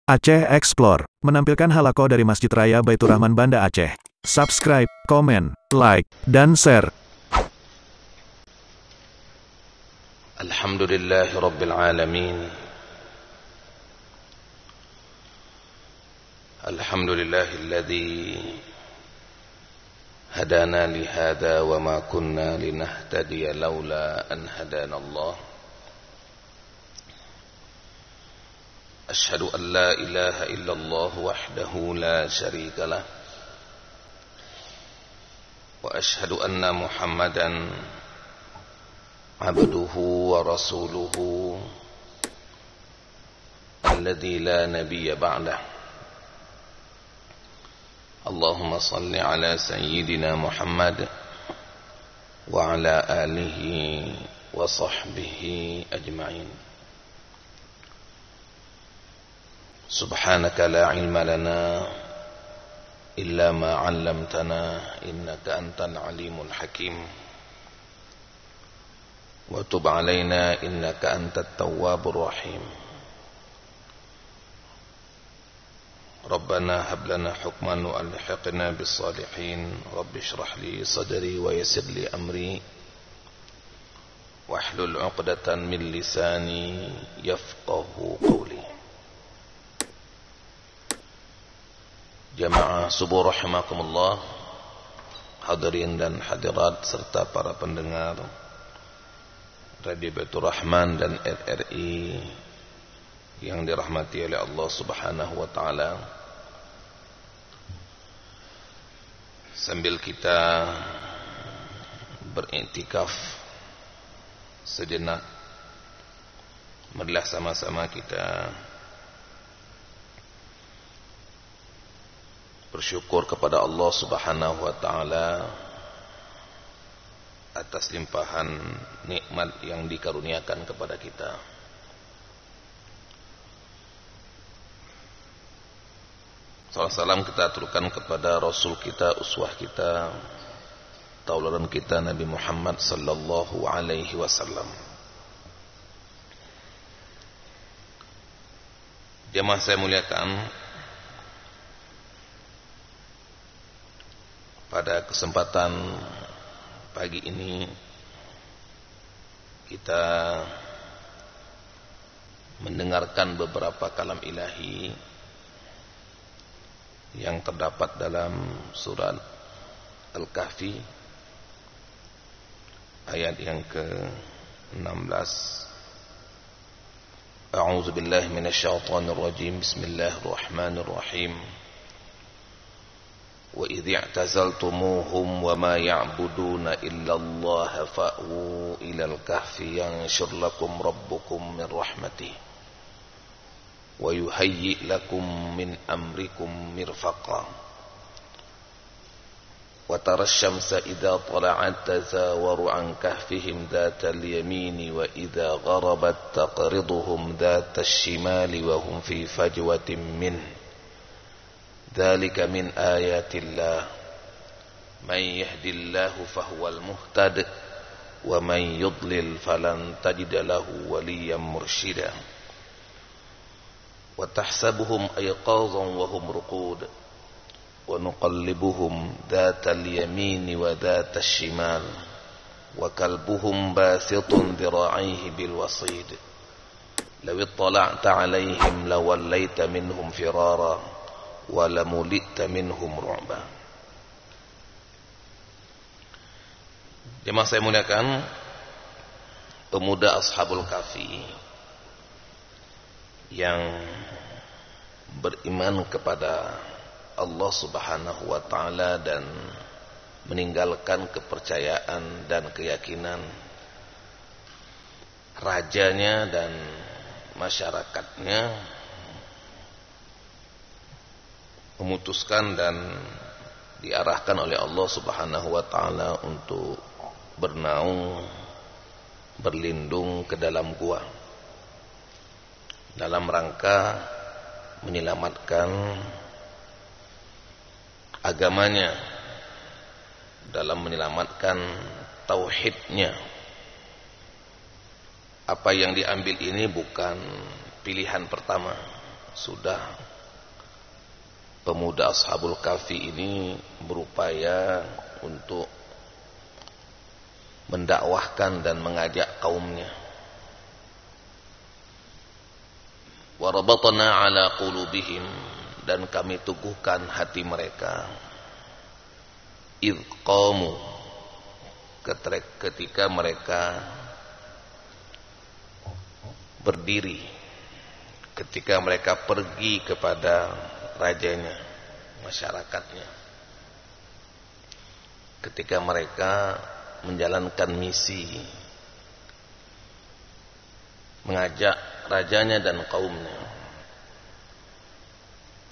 Aceh Explore menampilkan halaqah dari Masjid Raya Baitur Rahman Banda Aceh. Subscribe, komen, like, dan share. Alhamdulillahi Rabbil Alamin. Alhamdulillahilladzi hadana lihada wa ma kunna linahtadiya laula an hadana Allah. Ashhadu an la ilaha illallah wahdahu la syarika lah. Wa ashhadu anna Muhammadan abduhu wa rasuluhu alladzi la nabiyya ba'dah. Allahumma salli ala sayyidina Muhammad wa ala alihi wa sahbihi ajma'in. Subhanaka la ilma lana illa ma 'allamtana innaka antal alimul hakim. Wa tub 'alaina innaka antat tawwabur rahim. Rabbana hab lana hukman wa alhiqna bis salihin. Rabbi shrah li sadri wa yassir li amri wahlul 'uqdatan min lisani yafqahu qawli. Jamaah subuh rahimakumullah, hadirin dan hadirat serta para pendengar Radio Baitur Rahman dan RRI yang dirahmati oleh Allah Subhanahu wa taala. Sambil kita beriktikaf sejenak, marilah sama-sama kita bersyukur kepada Allah Subhanahu wa taala atas limpahan nikmat yang dikaruniakan kepada kita. Salam kita aturkan kepada Rasul kita, uswah kita, tauladan kita Nabi Muhammad sallallahu alaihi wasallam. Jemaah saya muliakan, pada kesempatan pagi ini kita mendengarkan beberapa kalam ilahi yang terdapat dalam surat Al-Kahfi ayat yang ke-16. A'udzu billahi minasyaitonir rajim. Bismillahirrahmanirrahim. وَإِذِ اعْتَزَلْتُمُوهُمْ وَمَا يَعْبُدُونَ إِلَّا اللَّهَ فَأْوُوا إِلَى الْكَهْفِ يَنشُرْ لَكُمْ رَبُّكُمْ مِنْ رَحْمَتِهِ وَيُهَيِّئْ لَكُمْ مِنْ أَمْرِكُمْ مِرْفَقًا وَتَرَى الشَّمْسَ إِذَا طَلَعَتْ تَزَاوَرُ عَنْ كَهْفِهِمْ ذَاتَ الْيَمِينِ وَإِذَا غَرَبَتْ تَقْرِضُهُمْ ذَاتَ الشِّمَالِ وَهُمْ فِي فَجْوَةٍ مِّنْهُ ذلك من آيات الله من يهد الله فهو المهتد ومن يضلل فلن تجد له وليا مرشدا وتحسبهم أيقاظا وهم رقود ونقلبهم ذات اليمين وذات الشمال وكلبهم باسط ذراعيه بالوصيد لو اطلعت عليهم لوليت منهم فرارا walamuli'ta minhum ru'ba. Jemaah saya muliakan, pemuda Ashabul Kahfi yang beriman kepada Allah Subhanahu wa taala dan meninggalkan kepercayaan dan keyakinan rajanya dan masyarakatnya, memutuskan dan diarahkan oleh Allah Subhanahu wa taala untuk bernaung, berlindung ke dalam gua dalam rangka menyelamatkan agamanya, dalam menyelamatkan tauhidnya. Apa yang diambil ini bukan pilihan pertama. sudah pemuda Ashabul Kahfi ini berupaya untuk mendakwahkan dan mengajak kaumnya. Wa rabatna ala qulubihim, dan kami teguhkan hati mereka. Idh qamu, ketika mereka berdiri, ketika mereka pergi kepada rajanya, masyarakatnya, ketika mereka menjalankan misi mengajak rajanya dan kaumnya.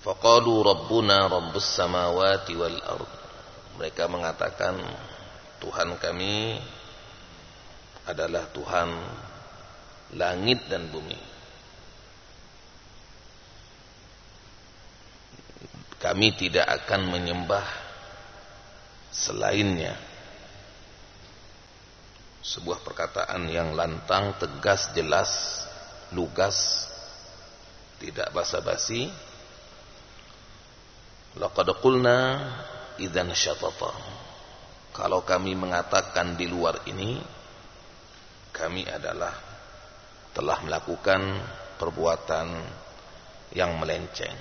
Faqalu rabbuna rabbus samawati wal ard, mereka mengatakan Tuhan kami adalah Tuhan langit dan bumi. Kami tidak akan menyembah selainnya. Sebuah perkataan yang lantang, tegas, jelas, lugas, tidak basa-basi. Laqad qulna idzan syatata, kalau kami mengatakan di luar ini, kami adalah telah melakukan perbuatan yang melenceng.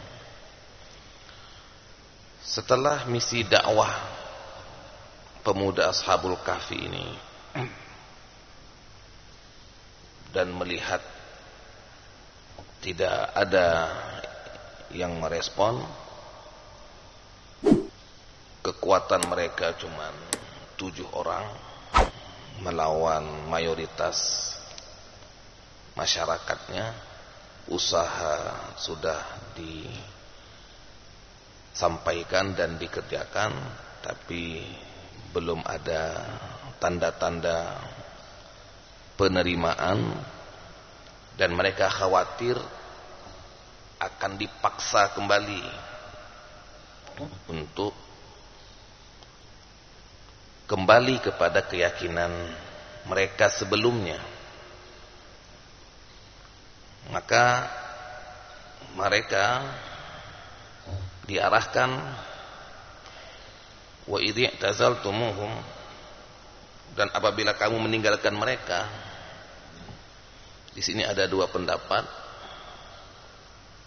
Setelah misi dakwah pemuda Ashabul Kahfi ini dan melihat tidak ada yang merespon, kekuatan mereka cuma 7 orang melawan mayoritas masyarakatnya. Usaha sudah disampaikan dan dikerjakan, tapi belum ada tanda-tanda penerimaan, dan mereka khawatir akan dipaksa kembali untuk kembali kepada keyakinan mereka sebelumnya. Maka mereka diarahkan, wa idh i'tazaltumuhum, dan apabila kamu meninggalkan mereka. Di sini ada 2 pendapat.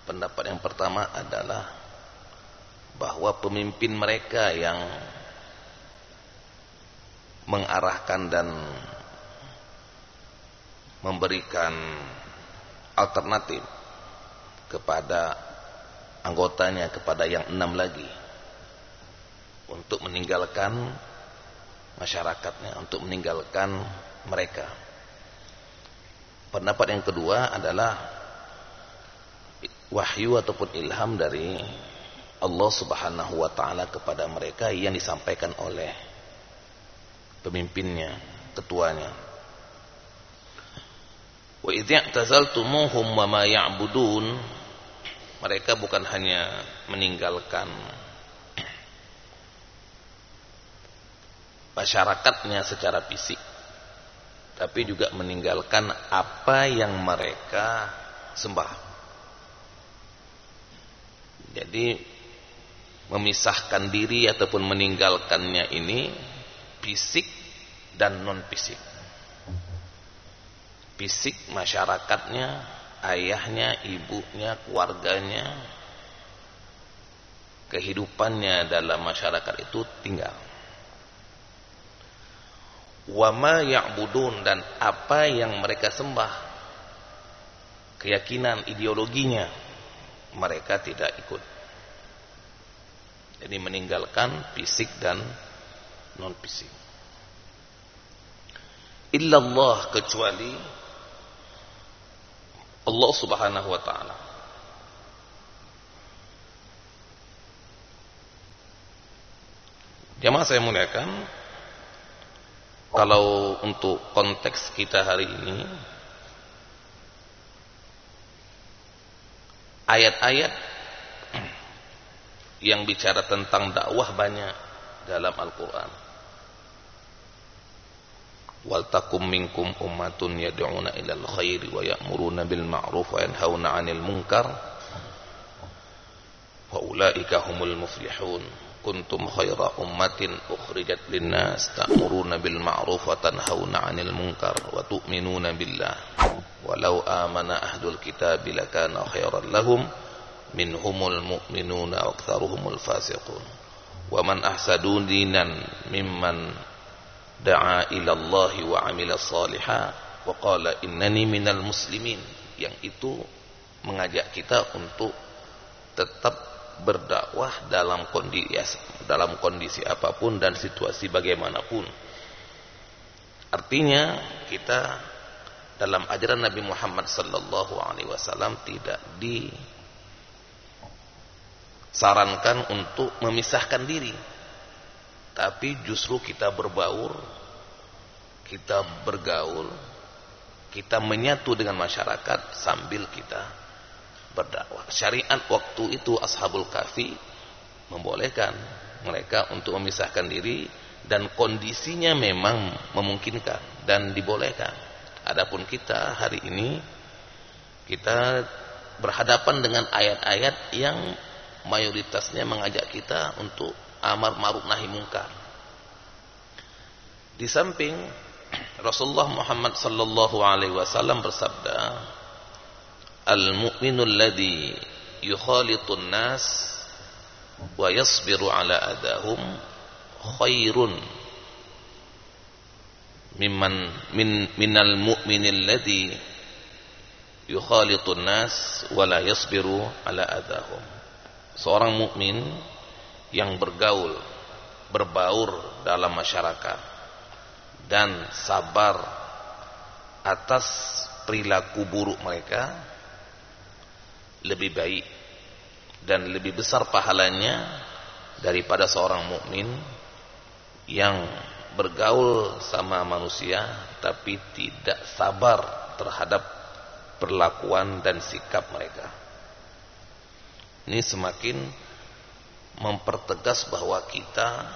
Pendapat yang pertama adalah bahwa pemimpin mereka yang mengarahkan dan memberikan alternatif kepada anggotanya, kepada yang 6 lagi, untuk meninggalkan masyarakatnya, untuk meninggalkan mereka. Pendapat yang kedua adalah wahyu ataupun ilham dari Allah Subhanahu wa taala kepada mereka yang disampaikan oleh pemimpinnya, ketuanya. Wa idh i'tazaltumuhum wa ma ya'budun, mereka bukan hanya meninggalkan masyarakatnya secara fisik, tapi juga meninggalkan apa yang mereka sembah. Jadi memisahkan diri ataupun meninggalkannya ini fisik dan non fisik. Fisik masyarakatnya, ayahnya, ibunya, keluarganya, kehidupannya dalam masyarakat itu tinggal. Wa ma ya'budun, dan apa yang mereka sembah, keyakinan, ideologinya, mereka tidak ikut. Jadi meninggalkan fisik dan non fisik. Illallah, kecuali Allah Subhanahu wa taala. Jamaah saya muliakan, kalau untuk konteks kita hari ini, ayat-ayat yang bicara tentang dakwah banyak dalam Al-Quran. Wal takum minkum ummatun yad'una ilal khairi wa ya'muruna bil ma'ruf wa yanhauna 'anil munkar ulaika humul muflihun. Kuntum khaira ummatin ukhrijat linnas ta'muruna bil ma'ruf wa tanhauna 'anil munkar wa tu'minuna billah. Walau amana ahlul kitabi lakana khairan lahum minhumul mu'minuna wa aktsaruhumul fasiqun. Wa man ahsanu dinan mimman da'a ila Allah wa 'amila shalihan wa qala innani minal muslimin. Yang itu mengajak kita untuk tetap berdakwah dalam kondisi apapun dan situasi bagaimanapun. Artinya kita dalam ajaran Nabi Muhammad sallallahu alaihi wasallam tidak disarankan untuk memisahkan diri, tapi justru kita berbaur, kita bergaul, kita menyatu dengan masyarakat sambil kita berdakwah. Syariat waktu itu Ashabul Kahfi membolehkan mereka untuk memisahkan diri dan kondisinya memang memungkinkan dan dibolehkan. Adapun kita hari ini kita berhadapan dengan ayat-ayat yang mayoritasnya mengajak kita untuk amar ma'ruf nahi munkar. Di samping Rasulullah Muhammad sallallahu alaihi wasallam bersabda, al-mu'minul ladzi yukhalitun nas wa yasbiru ala adahum khairun minal mu'minil ladzi yukhalitun nas wa la yasbiru ala adahum. Seorang mukmin yang berbaur dalam masyarakat dan sabar atas perilaku buruk mereka lebih baik dan lebih besar pahalanya daripada seorang mukmin yang bergaul sama manusia tapi tidak sabar terhadap perlakuan dan sikap mereka. Ini semakin mempertegas bahwa kita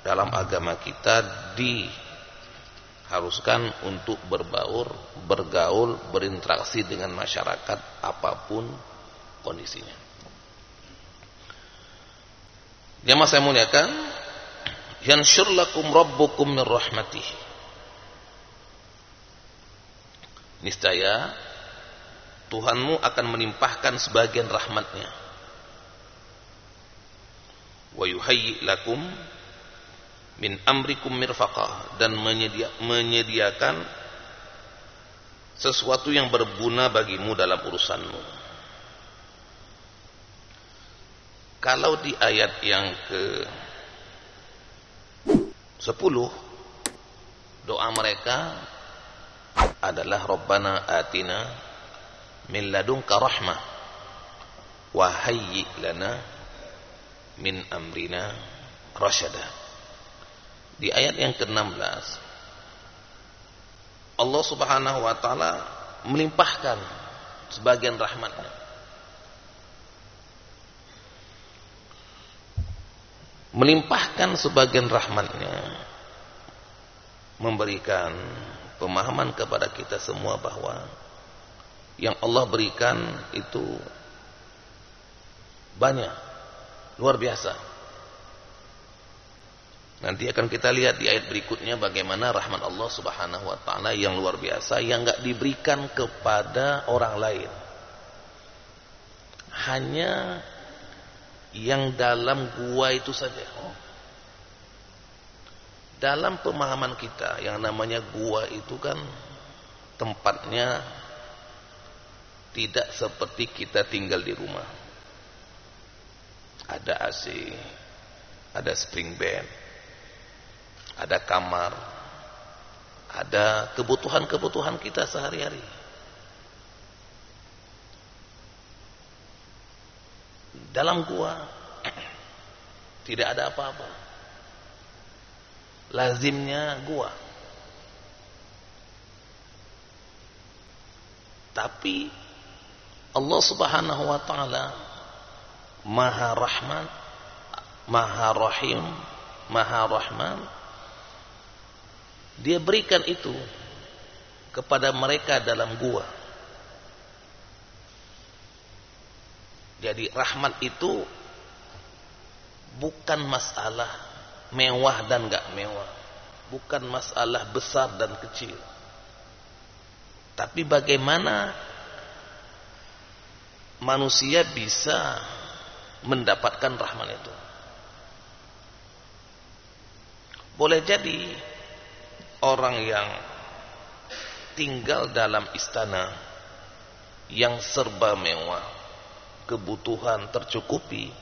dalam agama kita diharuskan untuk bergaul, berinteraksi dengan masyarakat apapun kondisinya. Jamaah saya muliakan, yansyur lakum rabbukum min rahmatih. Niscaya Tuhanmu akan menimpahkan sebagian rahmatnya. Wa yuhayyi lakum min amrikum mirfaqah, dan menyediakan sesuatu yang berguna bagimu dalam urusanmu. Kalau di ayat yang ke-10 doa mereka adalah Rabbana atina min ladunka rahmah wa hayyi lana min amrina rasyada. Di ayat yang ke-16 Allah Subhanahu wa taala melimpahkan sebagian rahmatnya. Melimpahkan sebagian rahmatnya, memberikan pemahaman kepada kita semua bahwa yang Allah berikan itu banyak, luar biasa. Nanti akan kita lihat di ayat berikutnya bagaimana rahmat Allah Subhanahu wa taala yang luar biasa, yang enggak diberikan kepada orang lain. Hanya yang dalam gua itu saja. Dalam pemahaman kita yang namanya gua itu kan tempatnya tidak seperti kita tinggal di rumah. Ada AC, ada spring bed, ada kamar, ada kebutuhan-kebutuhan kita sehari-hari. Dalam gua tidak ada apa-apa. Lazimnya gua. Tapi Allah Subhanahu wa taala Maha Rahman, Maha Rahim, Maha Rahman. Dia berikan itu kepada mereka dalam gua. Jadi rahmat itu bukan masalah mewah dan enggak mewah, bukan masalah besar dan kecil, tapi bagaimana manusia bisa mendapatkan rahmat itu. Boleh jadi orang yang tinggal dalam istana yang serba mewah, kebutuhan tercukupi,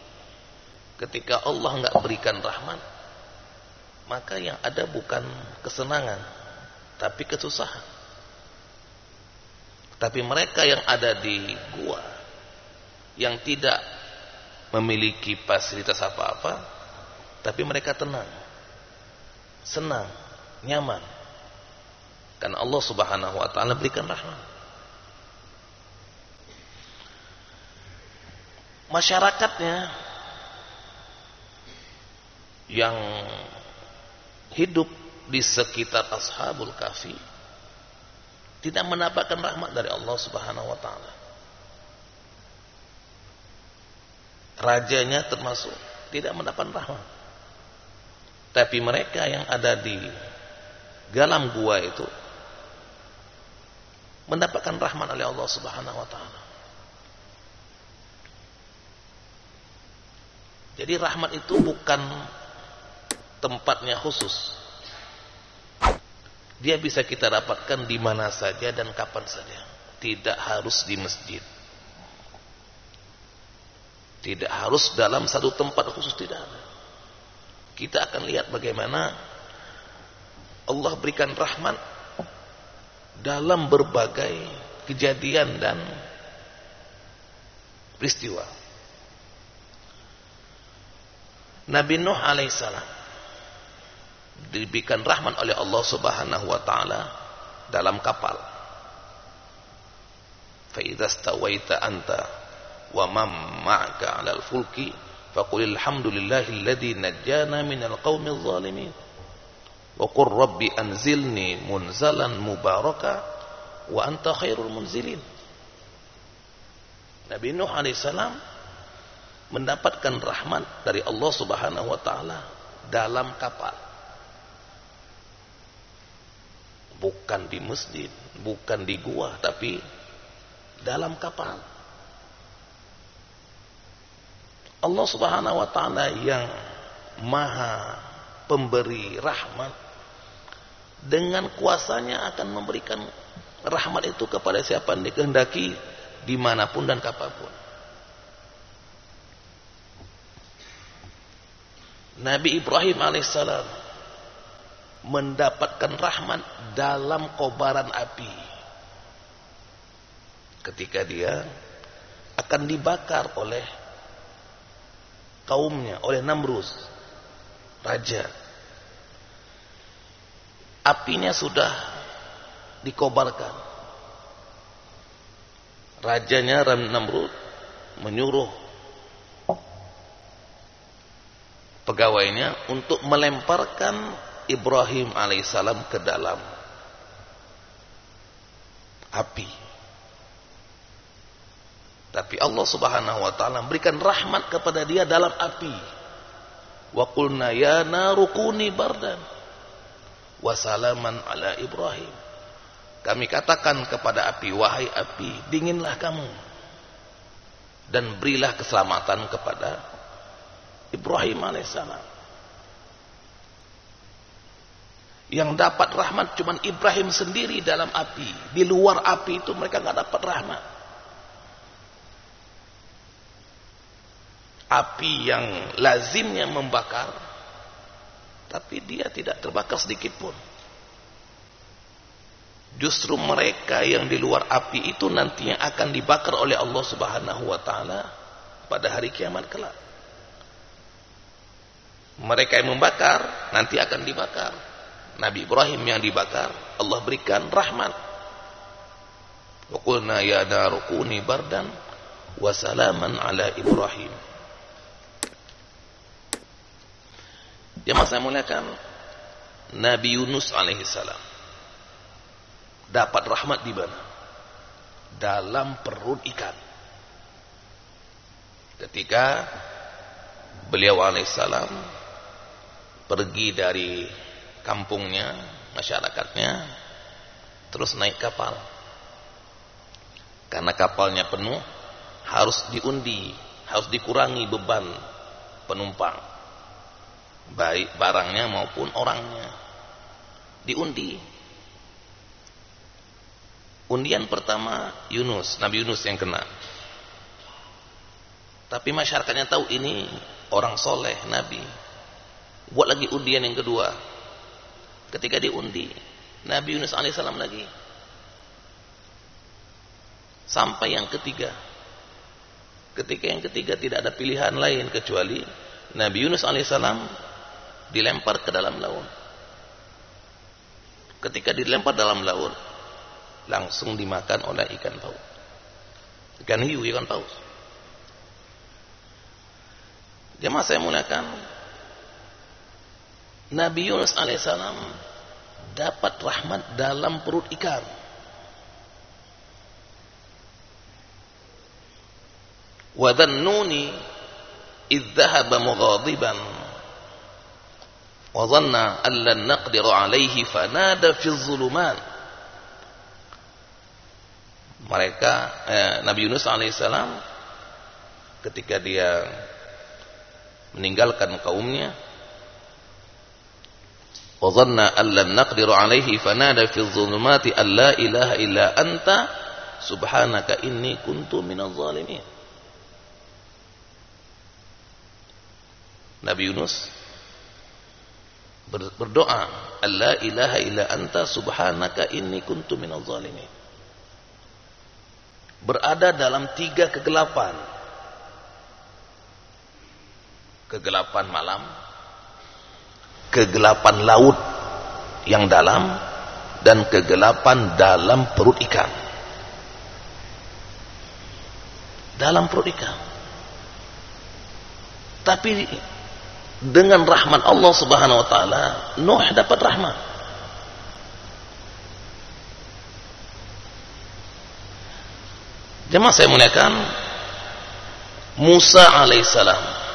ketika Allah enggak berikan rahmat, maka yang ada bukan kesenangan, tapi kesusahan. Tapi mereka yang ada di gua, yang tidak memiliki fasilitas apa-apa, tapi mereka tenang, senang, nyaman, karena Allah Subhanahu wa ta'ala berikan rahmat. Masyarakatnya yang hidup di sekitar Ashabul Kahfi tidak mendapatkan rahmat dari Allah Subhanahu wa ta'ala. Rajanya termasuk tidak mendapat rahmat. Tapi mereka yang ada di dalam gua itu mendapatkan rahmat oleh Allah Subhanahu wa ta'ala. Jadi rahmat itu bukan tempatnya khusus. Dia bisa kita dapatkan di mana saja dan kapan saja. Tidak harus di masjid. Tidak harus dalam satu tempat khusus, tidak ada. Kita akan lihat bagaimana Allah berikan rahmat dalam berbagai kejadian dan peristiwa. Nabi Nuh alaihissalam diberikan rahmat oleh Allah Subhanahu wa ta'ala dalam kapal. Fa idza stawaita anta wa man ma'aka 'alal fulki faqul alhamdulillahilladzi najjana minal qaumidz zalimin wa qur rabbi anzilni munzalan mubaraka wa anta khairul munzilin. Nabi Nuh alaihissalam mendapatkan rahmat dari Allah Subhanahu wa ta'ala dalam kapal. Bukan di masjid, bukan di gua, tapi dalam kapal. Allah Subhanahu wa ta'ala yang maha pemberi rahmat, dengan kuasanya akan memberikan rahmat itu kepada siapa yang dikehendaki, dimanapun dan kapanpun. Nabi Ibrahim alaihissalam mendapatkan rahmat dalam kobaran api ketika dia akan dibakar oleh kaumnya, oleh Namrus, raja. Apinya sudah dikobarkan. Rajanya Namrud menyuruh pegawainya untuk melemparkan Ibrahim alaihissalam ke dalam api. Tapi Allah Subhanahu wa ta'ala memberikan rahmat kepada dia dalam api. Wa qulna ya naru kuni bardan wa salaman ala Ibrahim. Kami katakan kepada api, wahai api, dinginlah kamu dan berilah keselamatan kepada Ibrahim alaihissalam. Yang dapat rahmat cuma Ibrahim sendiri dalam api. Di luar api itu mereka nggak dapat rahmat. Api yang lazimnya membakar, tapi dia tidak terbakar sedikit pun. Justru mereka yang di luar api itu nantinya akan dibakar oleh Allah Subhanahu wa ta'ala pada hari kiamat kelak. Mereka yang membakar nanti akan dibakar. Nabi Ibrahim yang dibakar, Allah berikan rahmat. Wa qulna ya naru kuni bardan wa salaman ala Ibrahim. Ya masa muliakan, Nabi Yunus alaihissalam dapat rahmat di mana? Dalam perut ikan. Ketika beliau alaihissalam pergi dari kampungnya, masyarakatnya, terus naik kapal. Karena kapalnya penuh, harus diundi, harus dikurangi beban penumpang, baik barangnya maupun orangnya. Diundi. Undian pertama Yunus, Nabi Yunus yang kena. Tapi masyarakatnya tahu ini orang soleh, Nabi. Buat lagi undian yang kedua. Ketika diundi, Nabi Yunus alaihissalam lagi. Sampai yang ketiga. Ketika yang ketiga tidak ada pilihan lain kecuali Nabi Yunus alaihissalam dilempar ke dalam laut. Ketika dilempar dalam laut, langsung dimakan oleh ikan paus. Ikan hiu, ikan paus. Jemaah saya muliakan, Nabi Yunus alaihissalam dapat rahmat dalam perut ikan. Wa dhannuni idh dhahaba mughadiban wa dhanna an lan naqdiru alayhi fanada fi dhulumat. Mereka Nabi Yunus alaihissalam ketika dia meninggalkan kaumnya, wa dhanna an lan naqdiru alayhi fanada fi dhulumati an la ilaha illa anta subhanaka inni kuntu minadh dhalimin. Nabi Yunus berdoa, la ilaha illa anta subhanaka inni kuntu minadh dhalimin. Berada dalam 3 kegelapan. Kegelapan malam, kegelapan laut yang dalam, dan kegelapan dalam perut ikan. Dalam perut ikan. Tapi dengan rahmat Allah Subhanahu wa taala, Nuh dapat rahmat. Jemaah saya muliakan, Musa alaihissalam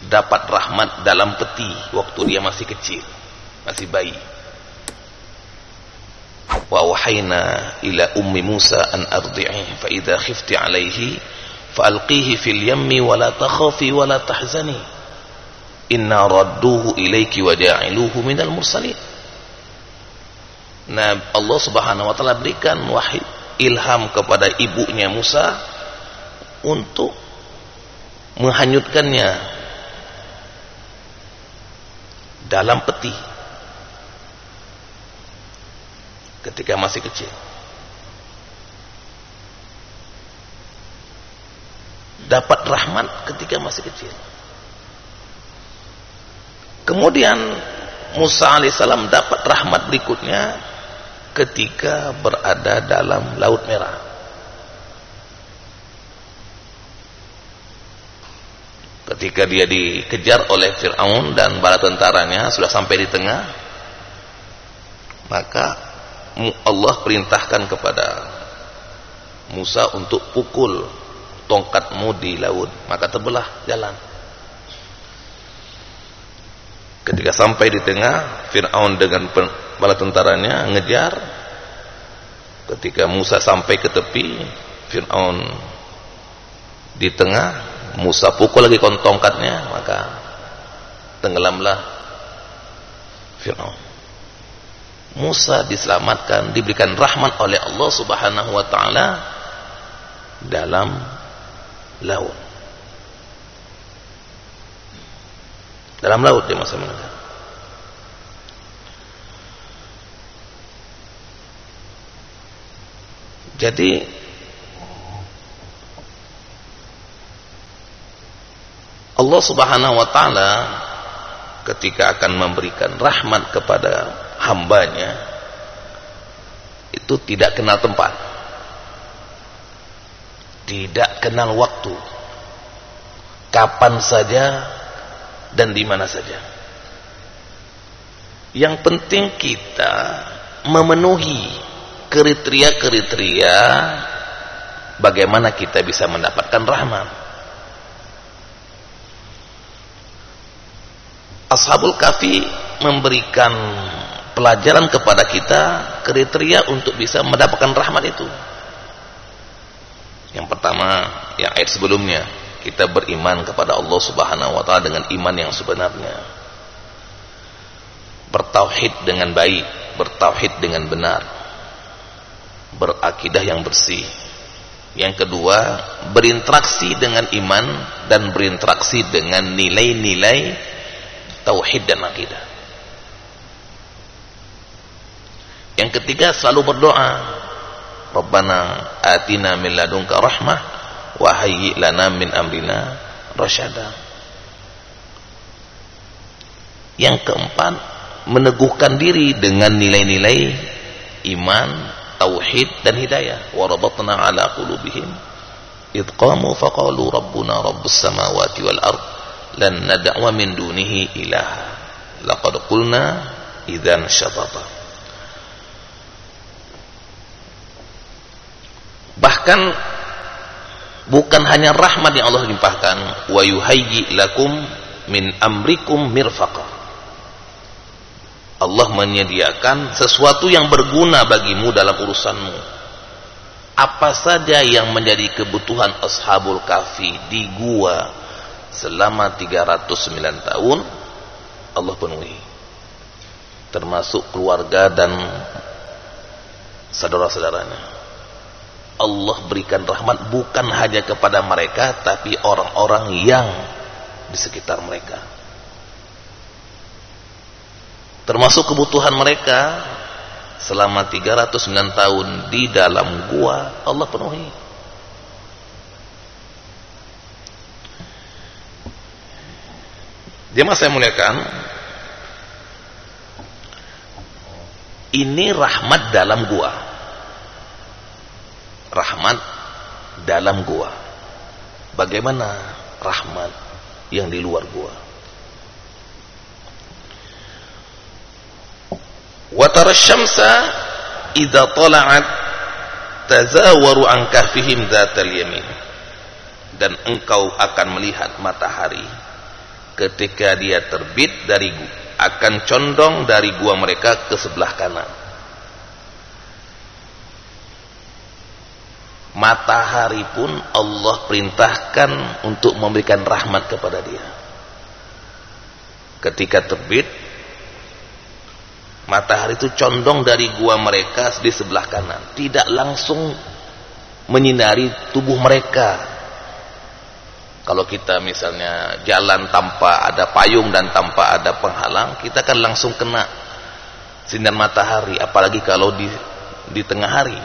dapat rahmat dalam peti waktu dia masih kecil, masih bayi. Wa wahayna ila ummi Musa an ardi'i fa idza khifti alaihi fa alqihi fil yammi wa la takhafi wa la tahzani inna radduhu ilayki wa ja'iluhu minal mursalin. Nah, Allah Subhanahu wa taala berikan wahyu ilham kepada ibunya Musa untuk menghanyutkannya dalam peti ketika masih kecil. Dapat rahmat ketika masih kecil. Kemudian Musa alaihissalam dapat rahmat berikutnya ketika berada dalam Laut Merah. Ketika dia dikejar oleh Fir'aun dan bala tentaranya sudah sampai di tengah, maka Allah perintahkan kepada Musa untuk pukul tongkatmu di laut, maka terbelah jalan. Ketika sampai di tengah, Fir'aun dengan bala tentaranya ngejar. Ketika Musa sampai ke tepi, Fir'aun di tengah, Musa pukul lagi tongkatnya, maka tenggelamlah Fir'aun. Musa diselamatkan, diberikan rahmat oleh Allah Subhanahu wa taala dalam laut. Dalam laut dia masa menengah. Jadi Allah Subhanahu wa taala ketika akan memberikan rahmat kepada hambanya itu tidak kenal tempat, tidak kenal waktu, kapan saja dan di mana saja. Yang penting kita memenuhi kriteria-kriteria bagaimana kita bisa mendapatkan rahmat. Ashabul Kahfi memberikan pelajaran kepada kita kriteria untuk bisa mendapatkan rahmat itu. Yang pertama, yang ayat sebelumnya, kita beriman kepada Allah Subhanahu wa taala dengan iman yang sebenarnya. Bertauhid dengan baik, bertauhid dengan benar. Berakidah yang bersih. Yang kedua, berinteraksi dengan iman dan berinteraksi dengan nilai-nilai tauhid dan akidah. Yang ketiga, selalu berdoa, Rabbana atina min ladunka rahmah wa hayyi lana min amrina rasyada. Yang keempat, meneguhkan diri dengan nilai-nilai iman, tauhid dan hidayah. Wa rabatna ala qulubihim id qamu faqalu rabbuna rabbus samawati wal ard lan nad'a min dunihi ilaha laqad qulna idzan syatata. Bahkan bukan hanya rahmat yang Allah limpahkan, wa yuhayyi lakum min amrikum mirfaqa. Allah menyediakan sesuatu yang berguna bagimu dalam urusanmu. Apa saja yang menjadi kebutuhan Ashabul Kahfi di gua selama 309 tahun, Allah penuhi. Termasuk keluarga dan saudara-saudaranya. Allah berikan rahmat bukan hanya kepada mereka, tapi orang-orang yang di sekitar mereka. Termasuk kebutuhan mereka selama 309 tahun di dalam gua, Allah penuhi. Jemaah saya muliakan, ini rahmat dalam gua. Rahmat dalam gua. Bagaimana rahmat yang di luar gua? Wa tara syamsa idza tala'at tazawaru an kahfihim dzatal yamin. Dan engkau akan melihat matahari ketika dia terbit dari akan condong dari gua mereka ke sebelah kanan. Matahari pun Allah perintahkan untuk memberikan rahmat kepada dia. Ketika terbit, matahari itu condong dari gua mereka di sebelah kanan, tidak langsung menyinari tubuh mereka. Kalau kita misalnya jalan tanpa ada payung dan tanpa ada penghalang, kita kan langsung kena sinar matahari, apalagi kalau di tengah hari.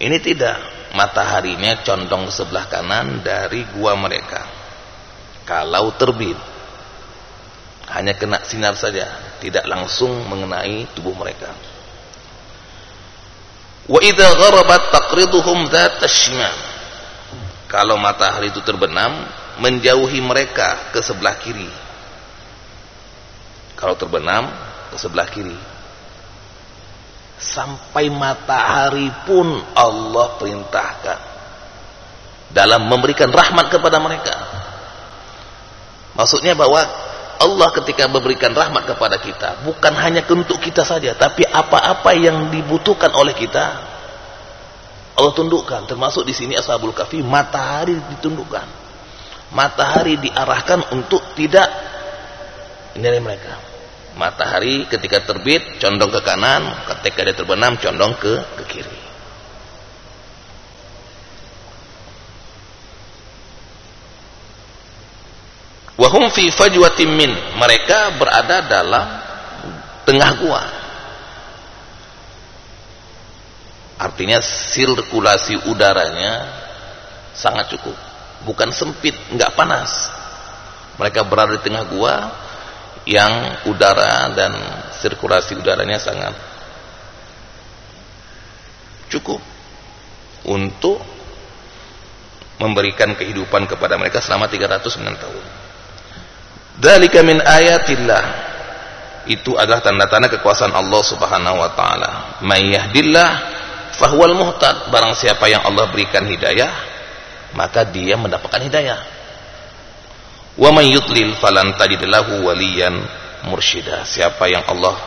Ini tidak, mataharinya condong ke sebelah kanan dari gua mereka. Kalau terbit, hanya kena sinar saja, tidak langsung mengenai tubuh mereka. Wa idza gharabat taqriduhum dzat asy-syimal. Kalau matahari itu terbenam, menjauhi mereka ke sebelah kiri. Kalau terbenam ke sebelah kiri. Sampai matahari pun Allah perintahkan dalam memberikan rahmat kepada mereka. Maksudnya bahwa Allah ketika memberikan rahmat kepada kita, bukan hanya untuk kita saja, tapi apa-apa yang dibutuhkan oleh kita, Allah tundukkan. Termasuk di sini Ashabul Kahfi, matahari ditundukkan. Matahari diarahkan untuk tidak menyinari mereka. Matahari ketika terbit condong ke kanan, ketika dia terbenam condong ke kiri. Wahum fi fajwatin min, mereka berada dalam tengah gua. Artinya sirkulasi udaranya sangat cukup, bukan sempit, enggak panas. Mereka berada di tengah gua yang udara dan sirkulasi udaranya sangat cukup untuk memberikan kehidupan kepada mereka selama 309 tahun. Dzalika min ayatillah, itu adalah tanda-tanda kekuasaan Allah Subhanahu wa taala. May yahdillah fahuwal muhtad, barang siapa yang Allah berikan hidayah, maka dia mendapatkan hidayah. Wa may yudlil falan tajid lahu waliyan mursyida. Siapa yang Allah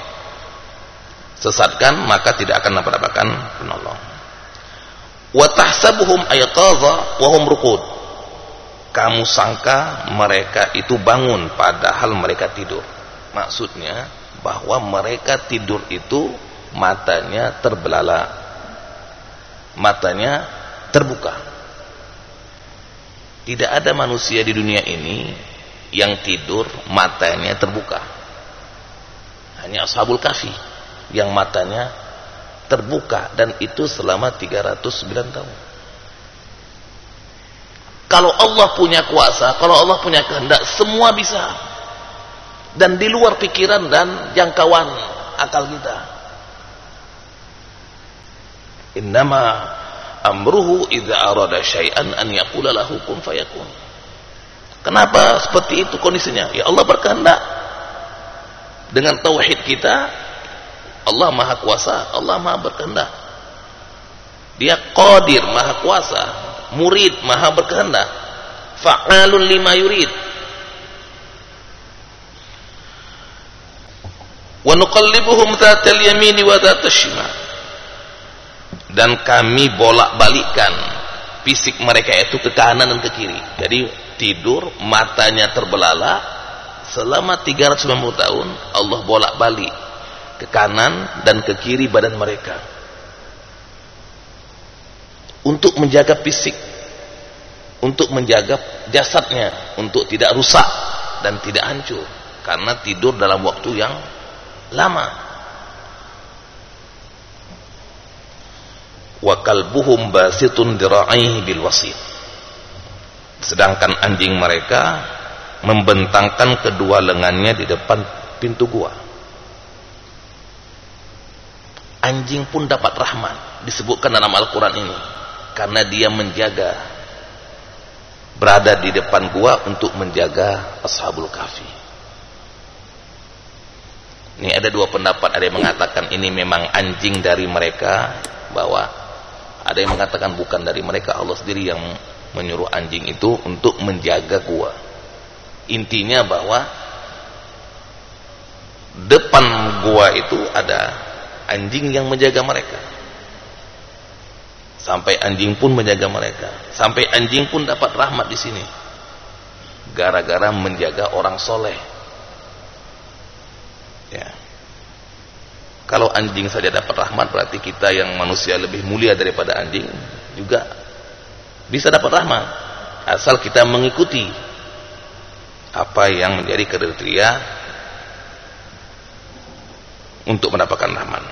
sesatkan maka tidak akan mendapatkan penolong. Wa tahsabuhum ayqadha wa hum ruqud. Kamu sangka mereka itu bangun padahal mereka tidur. Maksudnya bahwa mereka tidur itu matanya terbelalak, matanya terbuka. Tidak ada manusia di dunia ini yang tidur matanya terbuka. Hanya Ashabul Kahfi yang matanya terbuka, dan itu selama 309 tahun. Kalau Allah punya kuasa, kalau Allah punya kehendak, semua bisa. Dan di luar pikiran dan jangkauan akal kita. Innama amruhu idza arada syai'an an yaqula lahu kun fayakun. Kenapa seperti itu kondisinya? Ya Allah berkehendak. Dengan tauhid kita, Allah Maha Kuasa, Allah Maha berkehendak. Dia Qadir, Maha Kuasa. Murid, Maha berkehendak. Fa'alun lima yurid. Wa nuqallibuhum dzatal yamini wa dzatal shimal. Dan kami bolak-balikkan fisik mereka itu ke kanan dan ke kiri. Jadi tidur, matanya terbelalak selama 390 tahun. Allah bolak-balik ke kanan dan ke kiri badan mereka untuk menjaga fisik, untuk menjaga jasadnya, untuk tidak rusak dan tidak hancur karena tidur dalam waktu yang lama. Wa kalbuhum basitun dira'aihi bil wasit. Sedangkan anjing mereka membentangkan kedua lengannya di depan pintu gua. Anjing pun dapat rahmat, disebutkan dalam Al-Quran ini, karena dia menjaga, berada di depan gua untuk menjaga Ashabul Kahfi. Ini ada dua pendapat. Ada yang mengatakan ini memang anjing dari mereka, bahwa ada yang mengatakan bukan dari mereka, Allah sendiri yang menyuruh anjing itu untuk menjaga gua. Intinya bahwa depan gua itu ada anjing yang menjaga mereka. Sampai anjing pun menjaga mereka. Sampai anjing pun dapat rahmat di sini. Gara-gara menjaga orang soleh. Ya. Kalau anjing saja dapat rahmat, berarti kita yang manusia lebih mulia daripada anjing juga bisa dapat rahmat. Asal kita mengikuti apa yang menjadi kriteria untuk mendapatkan rahmat.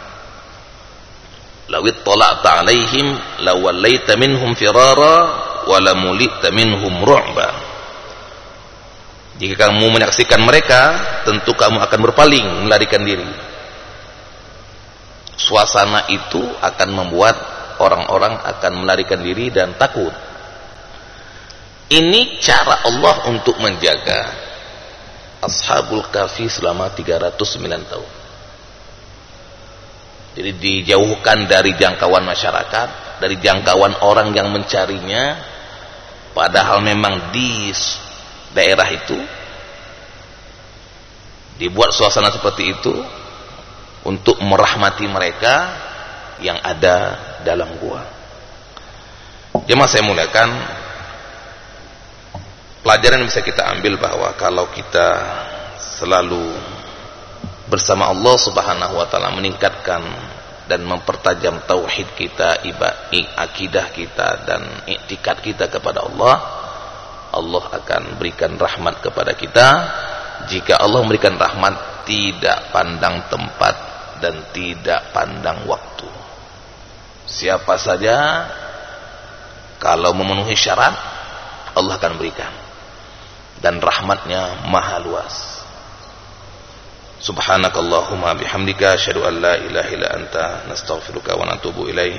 Lawit tala'ta alaihim lawallaita minhum firara walamulita minhum ru'ba. Jika kamu menyaksikan mereka, tentu kamu akan berpaling, melarikan diri. Suasana itu akan membuat orang-orang akan melarikan diri dan takut. Ini cara Allah untuk menjaga Ashabul Kahfi selama 309 tahun. Jadi dijauhkan dari jangkauan masyarakat, dari jangkauan orang yang mencarinya, padahal memang di daerah itu dibuat suasana seperti itu untuk merahmati mereka yang ada dalam gua. Jemaah saya muliakan, pelajaran yang bisa kita ambil bahwa kalau kita selalu bersama Allah Subhanahu wa taala, meningkatkan dan mempertajam tauhid kita, akidah kita dan iktikad kita kepada Allah, Allah akan berikan rahmat kepada kita. Jika Allah memberikan rahmat, tidak pandang tempat dan tidak pandang waktu. Siapa saja kalau memenuhi syarat, Allah akan berikan, dan rahmatnya maha luas. Subhanakallahumma bihamdika asyhadu an la ilaha illa anta nastaghfiruka wa natubu ilaik.